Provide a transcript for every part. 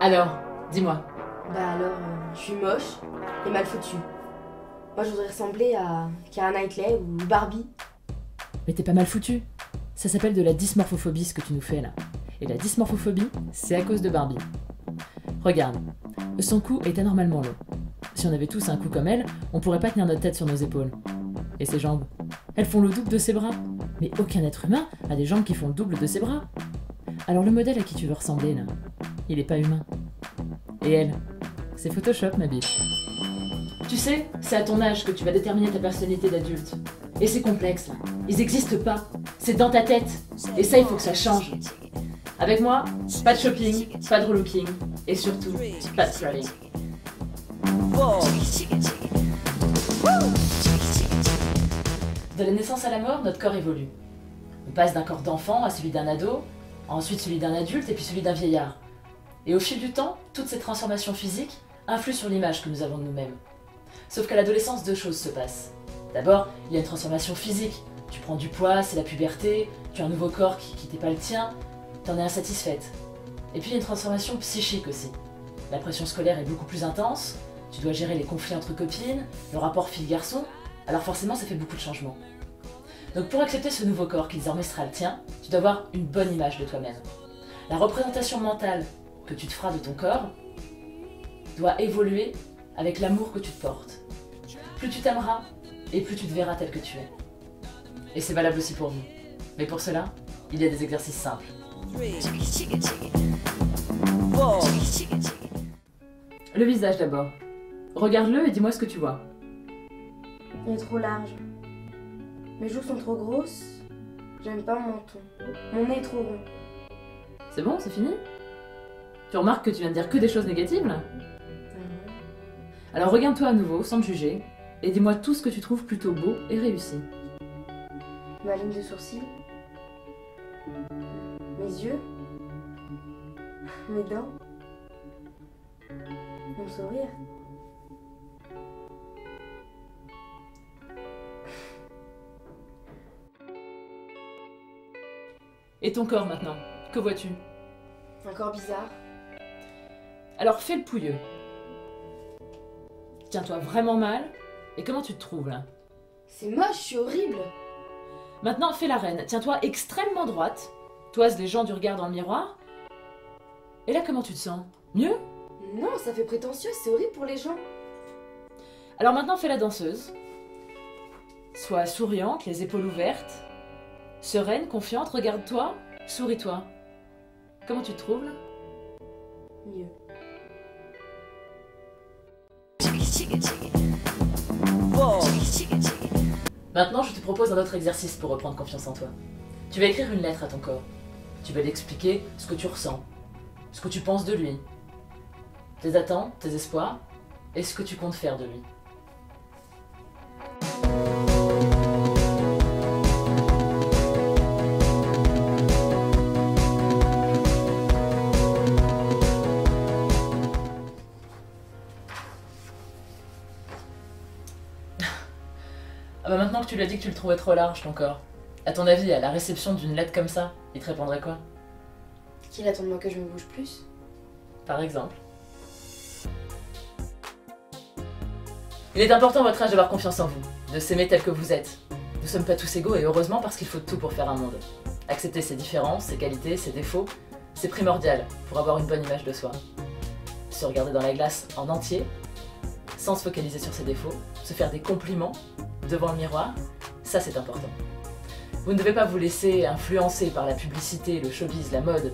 Alors, dis-moi. Bah alors, je suis moche et mal foutue. Moi, je voudrais ressembler à Keira Knightley ou Barbie. Mais t'es pas mal foutu. Ça s'appelle de la dysmorphophobie ce que tu nous fais là. Et la dysmorphophobie, c'est à cause de Barbie. Regarde, son cou est anormalement long. Si on avait tous un cou comme elle, on pourrait pas tenir notre tête sur nos épaules. Et ses jambes, elles font le double de ses bras. Mais aucun être humain a des jambes qui font le double de ses bras. Alors le modèle à qui tu veux ressembler là, il est pas humain. Et elle, c'est Photoshop ma biche. Tu sais, c'est à ton âge que tu vas déterminer ta personnalité d'adulte. Et c'est complexe là, ils existent pas. C'est dans ta tête. Et ça il faut que ça change. Avec moi, pas de shopping, pas de relooking. Et surtout, pas de scrolling. De la naissance à la mort, notre corps évolue. On passe d'un corps d'enfant à celui d'un ado, ensuite celui d'un adulte et puis celui d'un vieillard. Et au fil du temps, toutes ces transformations physiques influent sur l'image que nous avons de nous-mêmes. Sauf qu'à l'adolescence, deux choses se passent. D'abord, il y a une transformation physique. Tu prends du poids, c'est la puberté, tu as un nouveau corps qui n'est pas le tien, t'en es insatisfaite. Et puis il y a une transformation psychique aussi. La pression scolaire est beaucoup plus intense, tu dois gérer les conflits entre copines, le rapport fille-garçon, alors forcément ça fait beaucoup de changements. Donc pour accepter ce nouveau corps qui désormais sera le tien, tu dois avoir une bonne image de toi-même. La représentation mentale que tu te feras de ton corps doit évoluer avec l'amour que tu te portes. Plus tu t'aimeras, et plus tu te verras tel que tu es. Et c'est valable aussi pour vous. Mais pour cela, il y a des exercices simples. Le visage d'abord. Regarde-le et dis-moi ce que tu vois. Il est trop large. Mes joues sont trop grosses. J'aime pas mon menton. Mon nez est trop rond. C'est bon, c'est fini? Tu remarques que tu viens de dire que des choses négatives là? Alors regarde-toi à nouveau, sans te juger, et dis-moi tout ce que tu trouves plutôt beau et réussi. Ma ligne de sourcils. Mes yeux. Mes dents. Mon sourire. Et ton corps maintenant, que vois-tu? Un corps bizarre. Alors fais le pouilleux. Tiens-toi vraiment mal, et comment tu te trouves là? C'est moche, je suis horrible. Maintenant fais la reine, tiens-toi extrêmement droite, toise les gens du regard dans le miroir. Et là comment tu te sens? Mieux? Non, ça fait prétentieux, c'est horrible pour les gens. Alors maintenant fais la danseuse. Sois souriante, les épaules ouvertes. Sereine, confiante, regarde-toi, souris-toi. Comment tu te trouves là? Mieux. Maintenant, je te propose un autre exercice pour reprendre confiance en toi. Tu vas écrire une lettre à ton corps. Tu vas lui expliquer ce que tu ressens, ce que tu penses de lui, tes attentes, tes espoirs, et ce que tu comptes faire de lui. Ah bah maintenant que tu lui as dit que tu le trouvais trop large ton corps, à ton avis, à la réception d'une lettre comme ça, il te répondrait quoi? Qu'il attend de moi que je me bouge plus. Par exemple. Il est important à votre âge d'avoir confiance en vous, de s'aimer tel que vous êtes. Nous ne sommes pas tous égaux et heureusement parce qu'il faut tout pour faire un monde. Accepter ses différences, ses qualités, ses défauts, c'est primordial pour avoir une bonne image de soi. Se regarder dans la glace en entier, sans se focaliser sur ses défauts, se faire des compliments devant le miroir, ça c'est important. Vous ne devez pas vous laisser influencer par la publicité, le showbiz, la mode,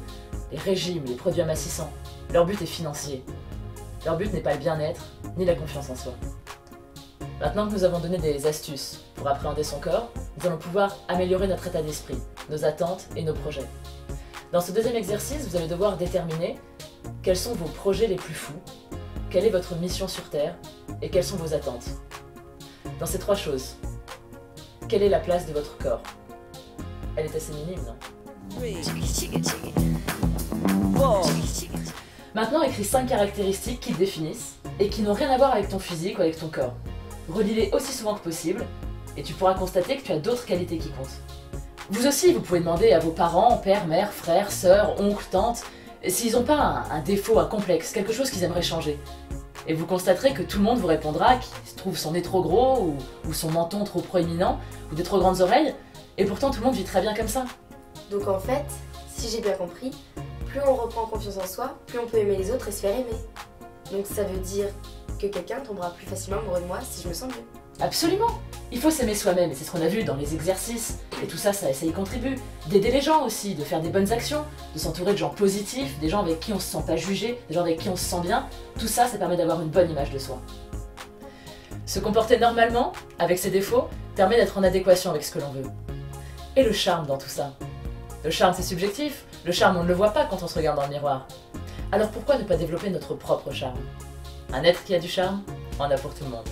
les régimes, les produits amassissants. Leur but est financier. Leur but n'est pas le bien-être, ni la confiance en soi. Maintenant que nous avons donné des astuces pour appréhender son corps, nous allons pouvoir améliorer notre état d'esprit, nos attentes et nos projets. Dans ce deuxième exercice, vous allez devoir déterminer quels sont vos projets les plus fous, quelle est votre mission sur Terre et quelles sont vos attentes. Dans ces trois choses, quelle est la place de votre corps? Elle est assez minime, non? Maintenant, écris 5 caractéristiques qui te définissent et qui n'ont rien à voir avec ton physique ou avec ton corps. Relis-les aussi souvent que possible et tu pourras constater que tu as d'autres qualités qui comptent. Vous aussi, vous pouvez demander à vos parents, père, mère, frère, sœur, oncle, tante, s'ils n'ont pas un défaut, un complexe, quelque chose qu'ils aimeraient changer. Et vous constaterez que tout le monde vous répondra qu'il trouve son nez trop gros, ou son menton trop proéminent, ou des trop grandes oreilles, et pourtant tout le monde vit très bien comme ça. Donc en fait, si j'ai bien compris, plus on reprend confiance en soi, plus on peut aimer les autres et se faire aimer. Donc ça veut dire que quelqu'un tombera plus facilement amoureux de moi si je me sens mieux. Absolument. Il faut s'aimer soi-même, et c'est ce qu'on a vu dans les exercices. Et tout ça, ça y contribue. D'aider les gens aussi, de faire des bonnes actions, de s'entourer de gens positifs, des gens avec qui on se sent pas jugé, des gens avec qui on se sent bien. Tout ça, ça permet d'avoir une bonne image de soi. Se comporter normalement, avec ses défauts, permet d'être en adéquation avec ce que l'on veut. Et le charme dans tout ça? Le charme, c'est subjectif. Le charme, on ne le voit pas quand on se regarde dans le miroir. Alors pourquoi ne pas développer notre propre charme? Un être qui a du charme en a pour tout le monde.